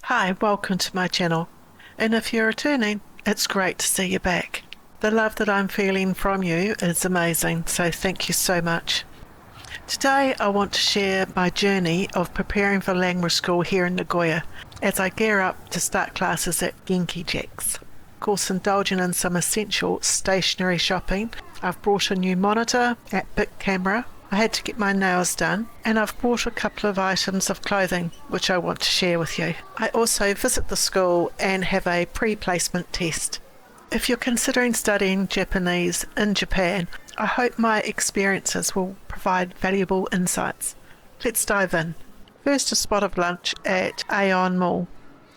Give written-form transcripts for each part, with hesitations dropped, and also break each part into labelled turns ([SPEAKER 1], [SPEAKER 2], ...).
[SPEAKER 1] Hi, welcome to my channel. And if you're returning, it's great to see you back. The love that I'm feeling from you is amazing, so thank you so much. Today I want to share my journey of preparing for language school here in Nagoya as I gear up to start classes at Genki Jack's. Of course, indulging in some essential stationery shopping. I've brought a new monitor at Bic Camera. I had to get my nails done, and I've brought a couple of items of clothing which I want to share with you. I also visit the school and have a pre-placement test. If you're considering studying Japanese in Japan, I hope my experiences will provide valuable insights. Let's dive in. First, a spot of lunch at Aeon Mall.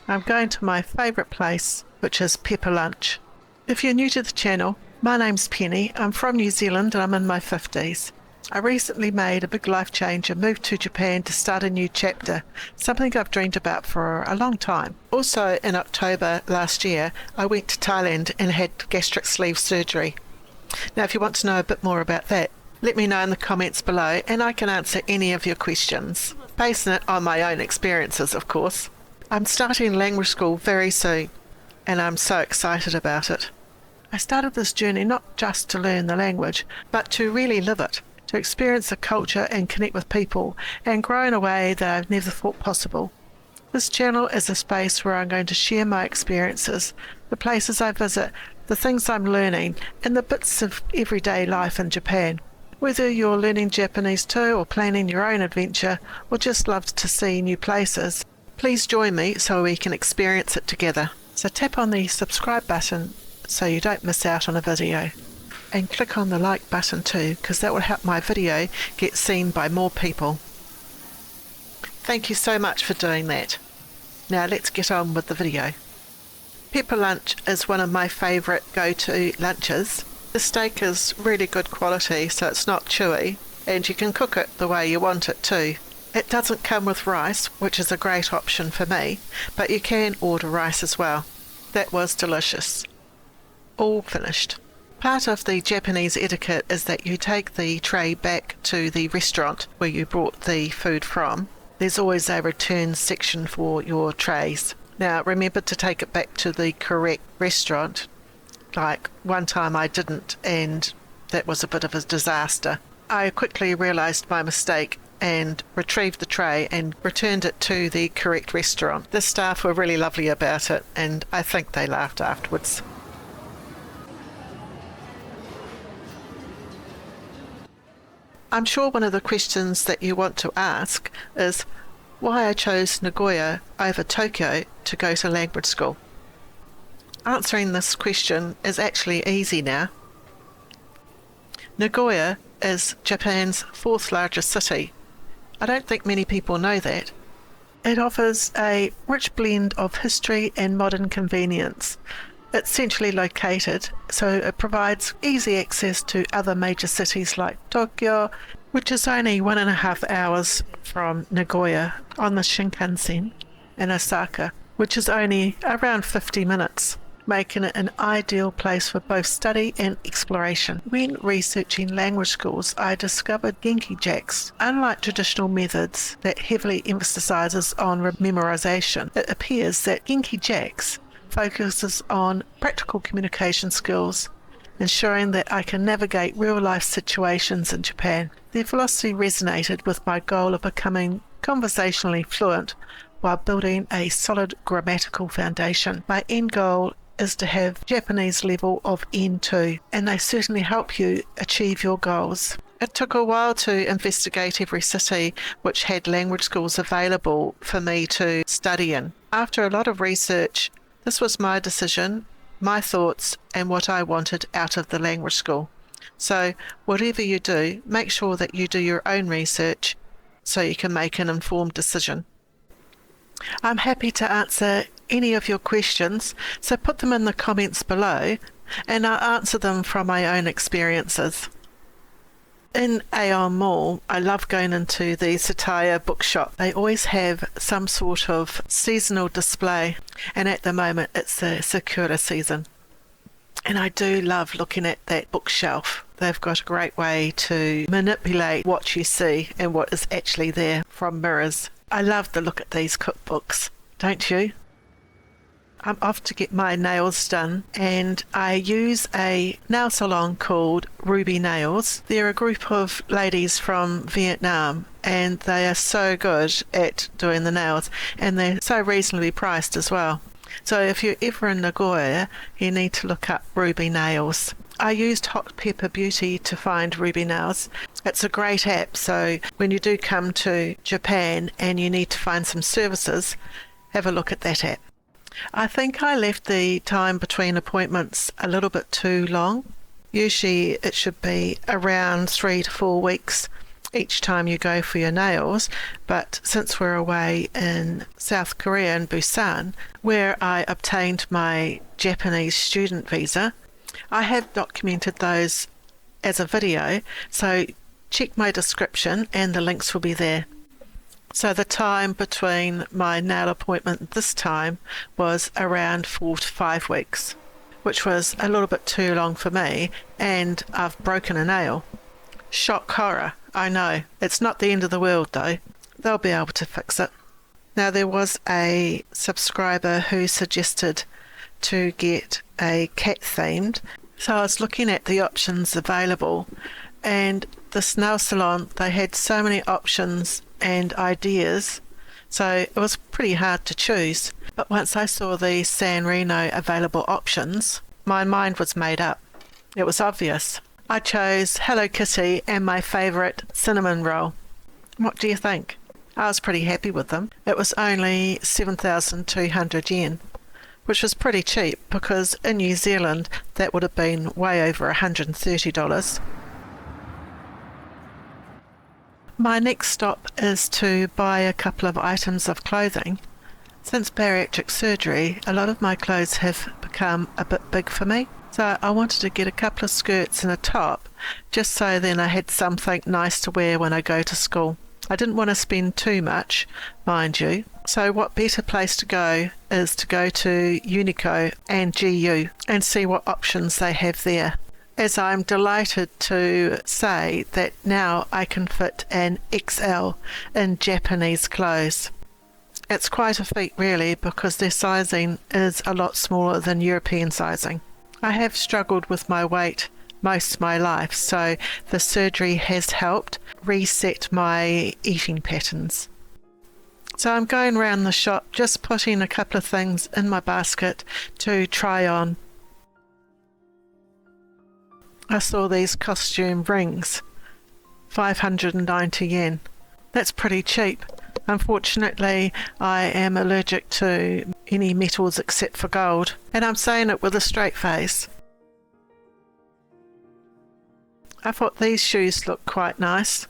[SPEAKER 1] I'm going to my favourite place, which is Pepper Lunch. If you're new to the channel, my name's Pennie. I'm from New Zealand and I'm in my 50's. I recently made a big life change and moved to Japan to start a new chapter, something I've dreamed about for a long time. Also, in October last year, I went to Thailand and had gastric sleeve surgery. Now, if you want to know a bit more about that, let me know in the comments below and I can answer any of your questions, basing it on my own experiences, of course. I'm starting language school very soon, and I'm so excited about it. I started this journey not just to learn the language, but to really live it, to experience the culture and connect with people and grow in a way that I've never thought possible. This channel is a space where I'm going to share my experiences, the places I visit, the things I'm learning, and the bits of everyday life in Japan. Whether you're learning Japanese too, or planning your own adventure, or just love to see new places, please join me so we can experience it together. So tap on the subscribe button so you don't miss out on a video. And click on the like button too, because that will help my video get seen by more people. Thank you so much for doing that. Now let's get on with the video. Pepper Lunch is one of my favourite go-to lunches. The steak is really good quality, so it's not chewy, and you can cook it the way you want it too. It doesn't come with rice, which is a great option for me, but you can order rice as well. That was delicious. All finished. Part of the Japanese etiquette is that you take the tray back to the restaurant where you brought the food from. There's always a return section for your trays. Now remember to take it back to the correct restaurant. Like one time I didn't, and that was a bit of a disaster. I quickly realised my mistake and retrieved the tray and returned it to the correct restaurant. The staff were really lovely about it, and I think they laughed afterwards. I'm sure one of the questions that you want to ask is why I chose Nagoya over Tokyo to go to language school. Answering this question is actually easy now. Nagoya is Japan's fourth largest city. I don't think many people know that. It offers a rich blend of history and modern convenience. It's centrally located, so it provides easy access to other major cities like Tokyo, which is only 1.5 hours from Nagoya on the Shinkansen, and Osaka, which is only around 50 minutes, making it an ideal place for both study and exploration. When researching language schools, I discovered Genki Jack's. Unlike traditional methods that heavily emphasizes on memorization, it appears that Genki Jack's focuses on practical communication skills, ensuring that I can navigate real-life situations in Japan. Their philosophy resonated with my goal of becoming conversationally fluent while building a solid grammatical foundation. My end goal is to have Japanese level of N2, and they certainly help you achieve your goals. It took a while to investigate every city which had language schools available for me to study in. After a lot of research, this was my decision, my thoughts, and what I wanted out of the language school. So whatever you do, make sure that you do your own research so you can make an informed decision. I'm happy to answer any of your questions, so put them in the comments below and I'll answer them from my own experiences. In Aeon Mall, I love going into the satire bookshop. They always have some sort of seasonal display, and at the moment it's the Sakura season. And I do love looking at that bookshelf. They've got a great way to manipulate what you see and what is actually there from mirrors. I love the look at these cookbooks. don't you? I'm off to get my nails done, and I use a nail salon called Ruby Nails. They're a group of ladies from Vietnam, and they are so good at doing the nails, and they're so reasonably priced as well. So if you're ever in Nagoya, you need to look up Ruby Nails. I used Hot Pepper Beauty to find Ruby Nails. It's a great app, so when you do come to Japan and you need to find some services, have a look at that app. I think I left the time between appointments a little bit too long. Usually it should be around 3 to 4 weeks each time you go for your nails, but since we're away in South Korea in Busan, where I obtained my Japanese student visa, I have documented those as a video, so check my description and the links will be there. So the time between my nail appointment this time was around 4 to 5 weeks, which was a little bit too long for me, and I've broken a nail. Shock horror, I know. It's not the end of the world though. They'll be able to fix it. Now there was a subscriber who suggested to get a cat themed, so I was looking at the options available, and this nail salon, they had so many options and ideas, so it was pretty hard to choose. But once I saw the San Reno available options, my mind was made up. It was obvious. I chose Hello Kitty and my favourite cinnamon roll. What do you think? I was pretty happy with them. It was only 7,200 yen, which was pretty cheap because in New Zealand that would have been way over $130. My next stop is to buy a couple of items of clothing. Since bariatric surgery, a lot of my clothes have become a bit big for me, so I wanted to get a couple of skirts and a top, just so then I had something nice to wear when I go to school. I didn't want to spend too much, mind you, so what better place to go is to go to Uniqlo and GU and see what options they have there, as I'm delighted to say that now I can fit an XL in Japanese clothes. It's quite a feat really, because their sizing is a lot smaller than European sizing. I have struggled with my weight most of my life, so the surgery has helped reset my eating patterns. So I'm going around the shop just putting a couple of things in my basket to try on. I saw these costume rings, 590 yen. That's pretty cheap. Unfortunately, I am allergic to any metals except for gold, and I'm saying it with a straight face. I thought these shoes looked quite nice.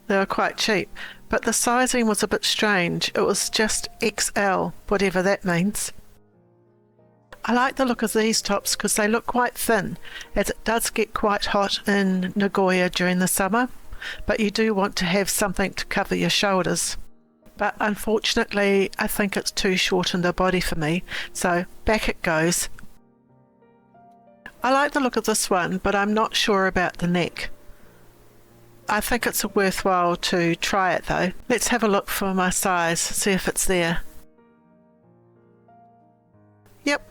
[SPEAKER 1] They were quite cheap, but the sizing was a bit strange. It was just XL, whatever that means. I like the look of these tops because they look quite thin, as it does get quite hot in Nagoya during the summer, but you do want to have something to cover your shoulders. But unfortunately, I think it's too short in the body for me, so back it goes. I like the look of this one, but I'm not sure about the neck. I think it's worthwhile to try it though. Let's have a look for my size, see if it's there. Yep,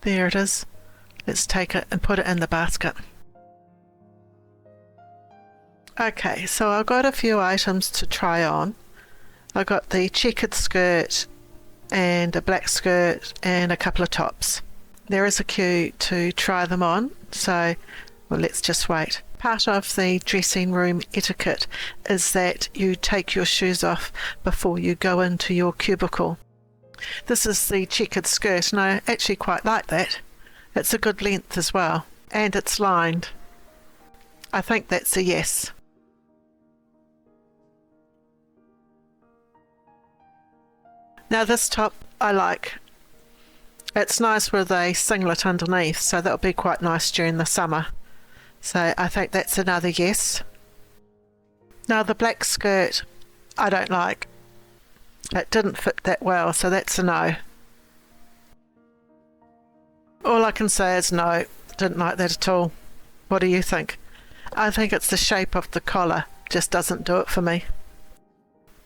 [SPEAKER 1] there it is. Let's take it and put it in the basket. Okay, so I've got a few items to try on. I got the checkered skirt and a black skirt and a couple of tops. There is a queue to try them on, so well, let's just wait. Part of the dressing room etiquette is that you take your shoes off before you go into your cubicle. This is the checkered skirt, and I actually quite like that. It's a good length as well, and it's lined. I think that's a yes. Now this top I like. It's nice with a singlet underneath, so that'll be quite nice during the summer. So I think that's another yes. Now the black skirt I don't like. It didn't fit that well, so that's a no. All I can say is no, didn't like that at all. What do you think? I think it's the shape of the collar, just doesn't do it for me.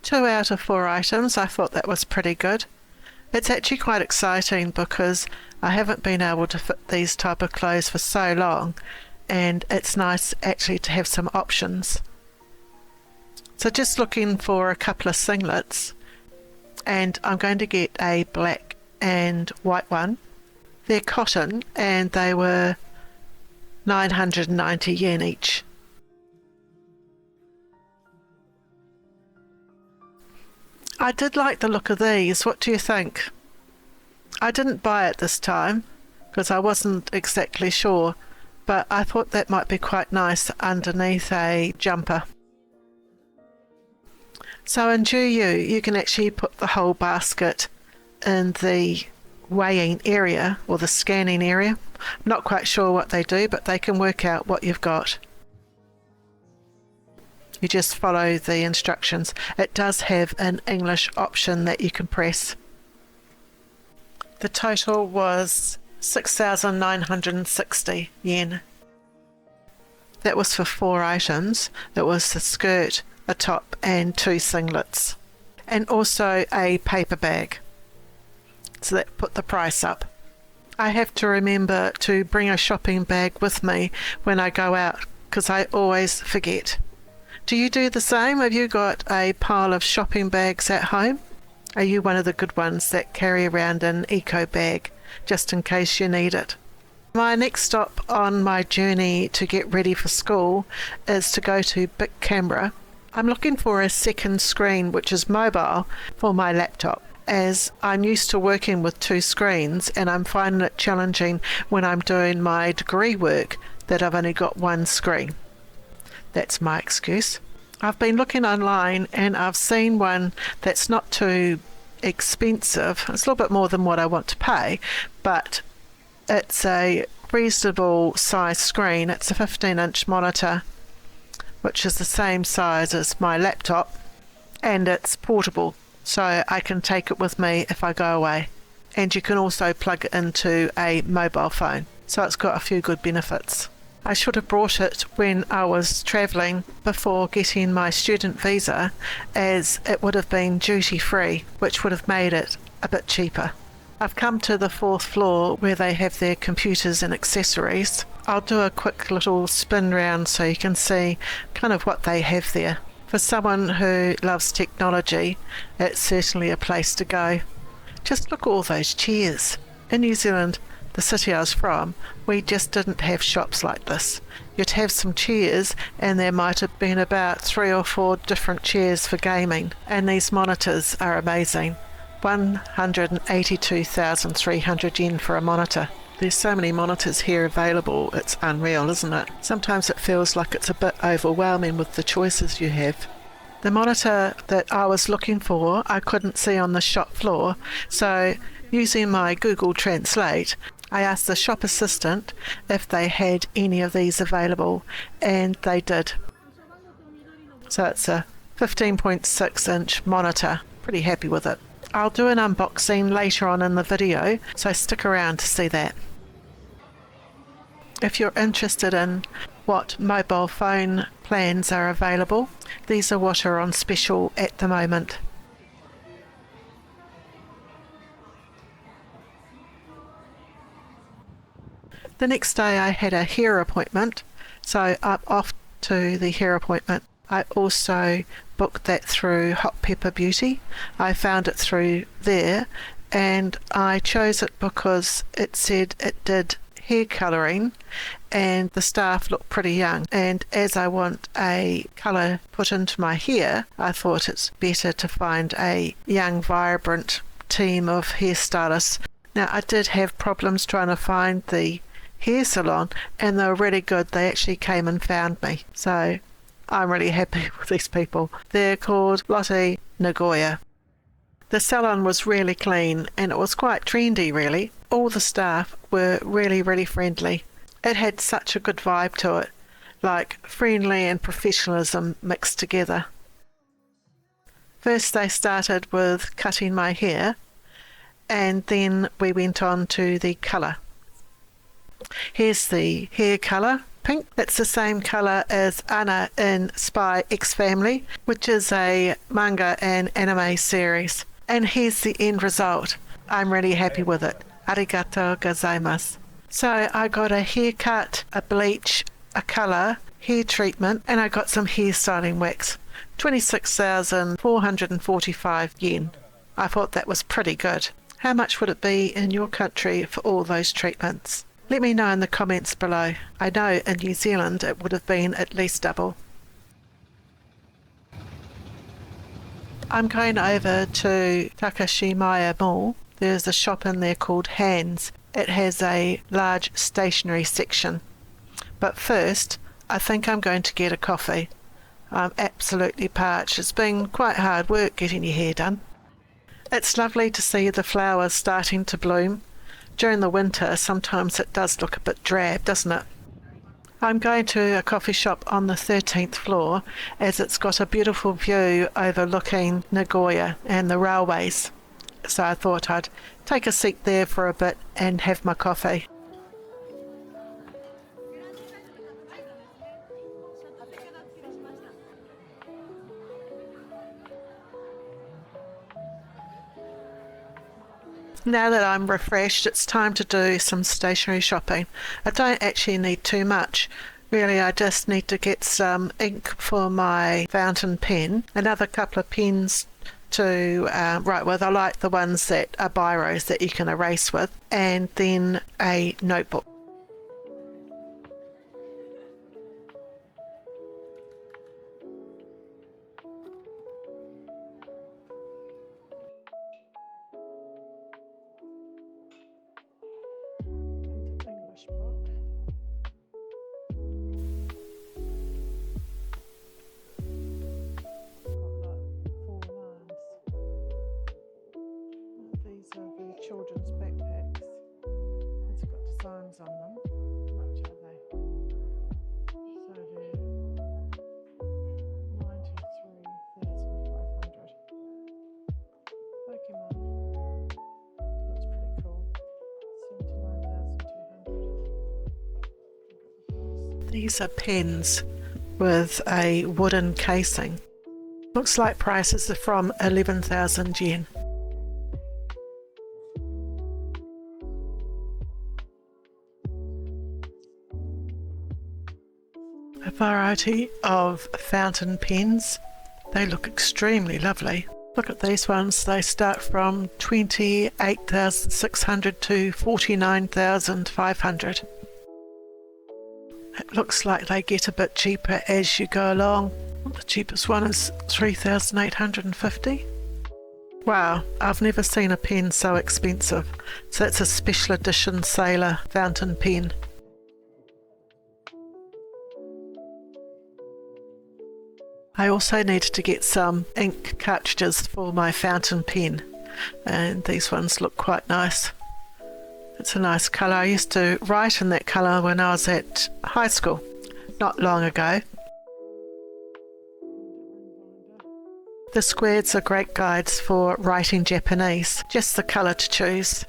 [SPEAKER 1] 2 out of 4 items. I thought that was pretty good. It's actually quite exciting because I haven't been able to fit these type of clothes for so long, and it's nice actually to have some options. So just looking for a couple of singlets, and I'm going to get a black and white one. They're cotton and they were 990 yen each. I did like the look of these. What do you think? I didn't buy it this time because I wasn't exactly sure, but I thought that might be quite nice underneath a jumper. So in Juyu, you can actually put the whole basket in the weighing area or the scanning area. I'm not quite sure what they do, but they can work out what you've got. You just follow the instructions. It does have an English option that you can press. The total was 6,960 yen. That was for 4 items. It was the skirt, a top and 2 singlets. And also a paper bag. So that put the price up. I have to remember to bring a shopping bag with me when I go out because I always forget. Do you do the same? Have you got a pile of shopping bags at home? Are you one of the good ones that carry around an eco bag just in case you need it? My next stop on my journey to get ready for school is to go to Bic Camera. I'm looking for a second screen which is mobile for my laptop, as I'm used to working with 2 screens and I'm finding it challenging when I'm doing my degree work that I've only got 1 screen. That's my excuse. I've been looking online and I've seen one that's not too expensive. It's a little bit more than what I want to pay, but it's a reasonable size screen. It's a 15-inch monitor, which is the same size as my laptop, and it's portable, so I can take it with me if I go away. And you can also plug it into a mobile phone, so it's got a few good benefits. I should have brought it when I was travelling before getting my student visa, as it would have been duty free, which would have made it a bit cheaper. I've come to the 4th floor where they have their computers and accessories. I'll do a quick little spin round so you can see kind of what they have there. For someone who loves technology, it's certainly a place to go. Just look at all those chairs. In New Zealand, the city I was from, we just didn't have shops like this. You'd have some chairs and there might have been about 3 or 4 different chairs for gaming, and these monitors are amazing. 182,300 yen for a monitor. There's so many monitors here available, it's unreal, isn't it? Sometimes it feels like it's a bit overwhelming with the choices you have. The monitor that I was looking for I couldn't see on the shop floor, so using my Google Translate, I asked the shop assistant if they had any of these available, and they did. So it's a 15.6-inch monitor. Pretty happy with it. I'll do an unboxing later on in the video, so stick around to see that. If you're interested in what mobile phone plans are available, these are what are on special at the moment. The next day I had a hair appointment, so I'm off to the hair appointment. I also booked that through Hot Pepper Beauty. I found it through there, and I chose it because it said it did hair colouring and the staff looked pretty young, and as I want a colour put into my hair, I thought it's better to find a young, vibrant team of hairstylists. Now, I did have problems trying to find the hair salon, and they were really good. They actually came and found me, so I'm really happy with these people. They're called Lotte Nagoya. The salon was really clean and it was quite trendy, really. All the staff were really, really friendly. It had such a good vibe to it, like friendly and professionalism mixed together. First they started with cutting my hair, and then we went on to the colour. Here's the hair colour, pink. It's the same colour as Anna in Spy X Family, which is a manga and anime series. And here's the end result. I'm really happy with it. Arigato gozaimasu. So I got a haircut, a bleach, a colour, hair treatment, and I got some hairstyling wax. 26,445 yen. I thought that was pretty good. How much would it be in your country for all those treatments? Let me know in the comments below. I know in New Zealand it would have been at least double. I'm going over to Takashimaya Mall. There's a shop in there called Hands. It has a large stationery section. But first, I think I'm going to get a coffee. I'm absolutely parched. It's been quite hard work getting your hair done. It's lovely to see the flowers starting to bloom. During the winter, sometimes it does look a bit drab, doesn't it? I'm going to a coffee shop on the 13th floor as it's got a beautiful view overlooking Nagoya and the railways. So I thought I'd take a seat there for a bit and have my coffee. Now that I'm refreshed, it's time to do some stationery shopping. I don't actually need too much. Really, I just need to get some ink for my fountain pen, another couple of pens to write with. I like the ones that are biros that you can erase with, and then a notebook. Children's backpacks. It's got designs on them. How much are they? So they're 93,500. Pokemon. Looks pretty cool. 79,200. These are pens with a wooden casing. Looks like prices are from 11,000 yen. A variety of fountain pens. They look extremely lovely. Look at these ones. They start from 28,600 to 49,500. It looks like they get a bit cheaper as you go along. The cheapest one is 3,850. Wow, I've never seen a pen so expensive. So that's a special edition Sailor fountain pen. I also needed to get some ink cartridges for my fountain pen, and these ones look quite nice. It's a nice colour. I used to write in that colour when I was at high school, not long ago. The squares are great guides for writing Japanese, just the colour to choose.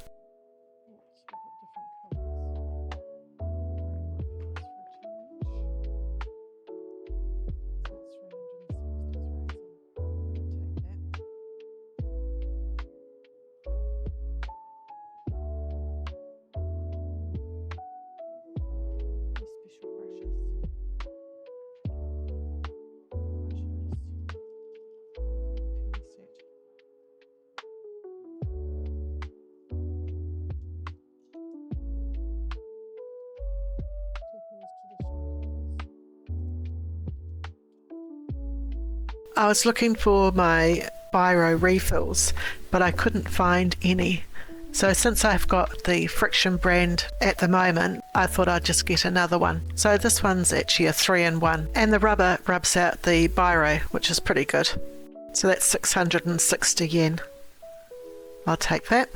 [SPEAKER 1] I was looking for my biro refills, but I couldn't find any. So since I've got the Friction brand at the moment, I thought I'd just get another one. So this one's actually a 3-in-1, and the rubber rubs out the biro, which is pretty good. So that's 660 yen. I'll take that.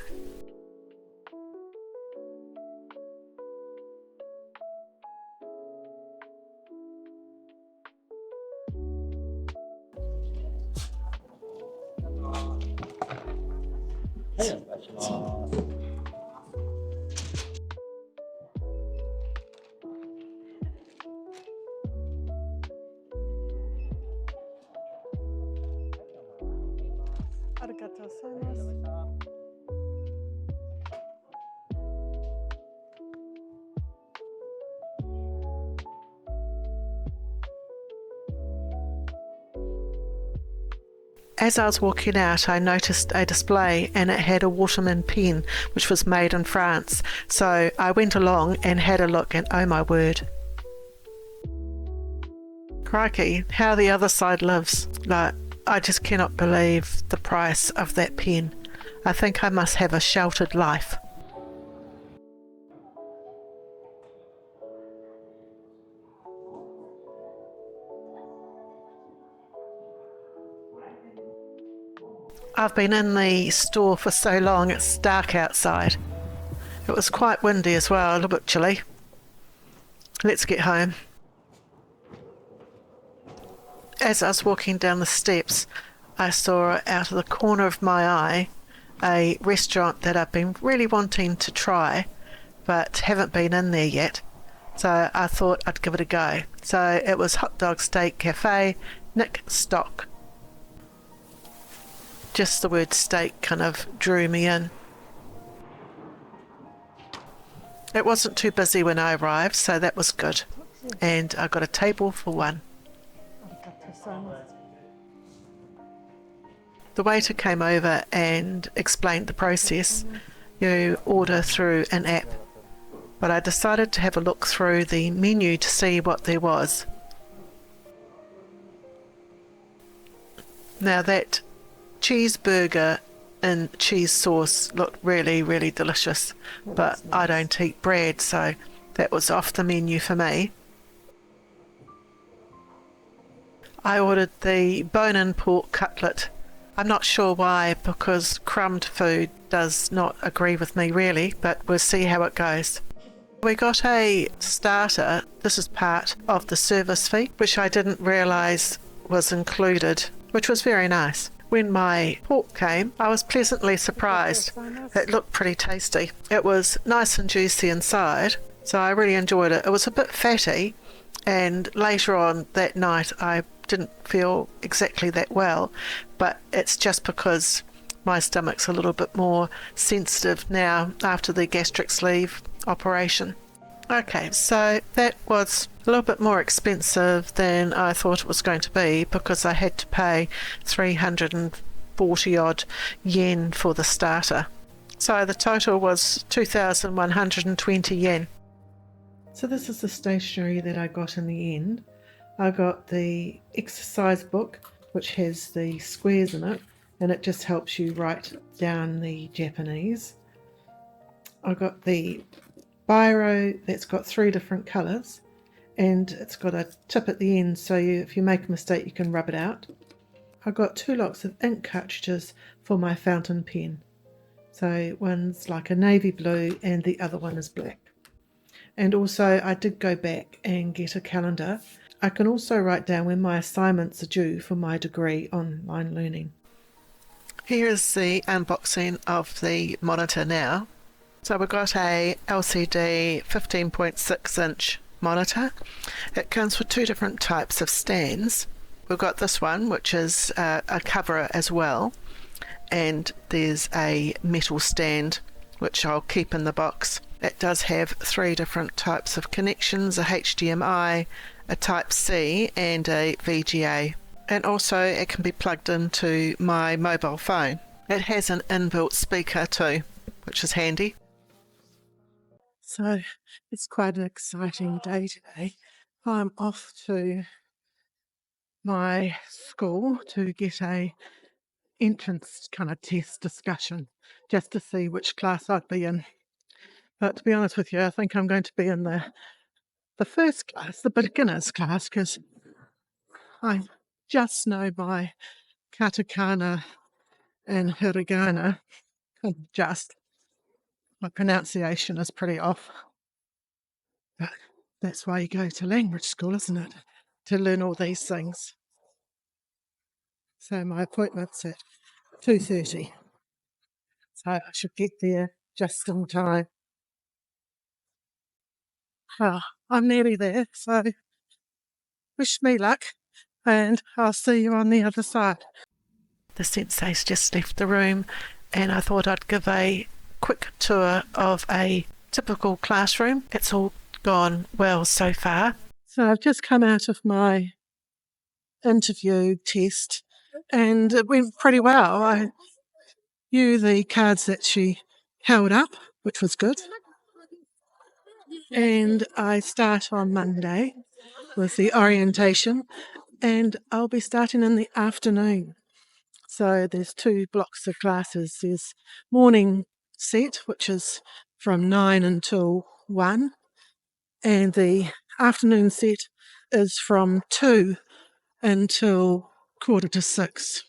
[SPEAKER 1] As I was walking out, I noticed a display and it had a Waterman pen, which was made in France. So I went along and had a look, and oh my word. Crikey, how the other side lives. Like, I just cannot believe the price of that pen. I think I must have a sheltered life. I've been in the store for so long, it's dark outside. It was quite windy as well, a little bit chilly. Let's get home. As I was walking down the steps, I saw out of the corner of my eye a restaurant that I've been really wanting to try, but haven't been in there yet. So I thought I'd give it a go. So it was Hot Dog Steak Cafe, Nick Stock. Just the word steak kind of drew me in. It wasn't too busy when I arrived, so that was good. And I got a table for one. The waiter came over and explained the process. You order through an app. But I decided to have a look through the menu to see what there was. Now that cheeseburger and cheese sauce looked really, really delicious, but I don't eat bread, so that was off the menu for me. I ordered the bone-in pork cutlet. I'm not sure why, because crumbed food does not agree with me really, but we'll see how it goes. We got a starter. This is part of the service fee, which I didn't realise was included, which was very nice. When my pork came, I was pleasantly surprised. It looked pretty tasty. It was nice and juicy inside, so I really enjoyed it. It was a bit fatty, and later on that night I didn't feel exactly that well, but it's just because my stomach's a little bit more sensitive now after the gastric sleeve operation. Okay, so that was a little bit more expensive than I thought it was going to be, because I had to pay 340 odd yen for the starter. So the total was 2,120 yen. So this is the stationery that I got in the end. I got the exercise book, which has the squares in it, and it just helps you write down the Japanese. I got the biro that's got 3 different colours, and it's got a tip at the end, so if you make a mistake you can rub it out. I got 2 lots of ink cartridges for my fountain pen. So one's like a navy blue and the other one is black. And also I did go back and get a calendar. I can also write down when my assignments are due for my degree online learning. Here is the unboxing of the monitor now. So we've got a LCD 15.6 inch monitor. It comes with 2 different types of stands. We've got this one, which is a cover as well, and there's a metal stand which I'll keep in the box. It does have 3 different types of connections, a HDMI, a Type-C and a VGA. And also it can be plugged into my mobile phone. It has an inbuilt speaker too, which is handy. So it's quite an exciting day today. I'm off to my school to get a entrance kind of test discussion, just to see which class I'd be in. But to be honest with you, I think I'm going to be in the first class, the beginners class, because I just know my katakana and hiragana. Just my pronunciation is pretty off. But that's why you go to language school, isn't it? To learn all these things. So my appointment's at 2:30. So I should get there just in time. Well, I'm nearly there, so wish me luck, and I'll see you on the other side. The sensei's just left the room, and I thought I'd give a quick tour of a typical classroom. It's all gone well so far. So I've just come out of my interview test, and it went pretty well. I knew the cards that she held up, which was good. And I start on Monday with the orientation, and I'll be starting in the afternoon. So there's 2 blocks of classes. There's morning set, which is from 9 until 1, and the afternoon set is from 2 until 5:45.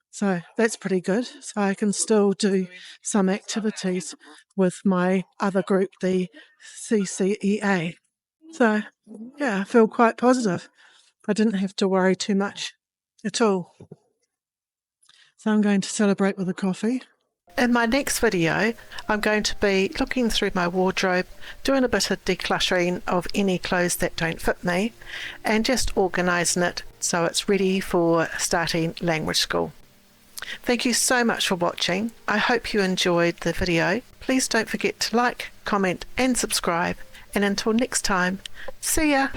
[SPEAKER 1] So that's pretty good. So I can still do some activities with my other group, the CCEA. So, yeah, I feel quite positive. I didn't have to worry too much at all. So I'm going to celebrate with a coffee. In my next video, I'm going to be looking through my wardrobe, doing a bit of decluttering of any clothes that don't fit me, and just organising it so it's ready for starting language school. Thank you so much for watching. I hope you enjoyed the video. Please don't forget to like, comment and subscribe. And until next time, see ya!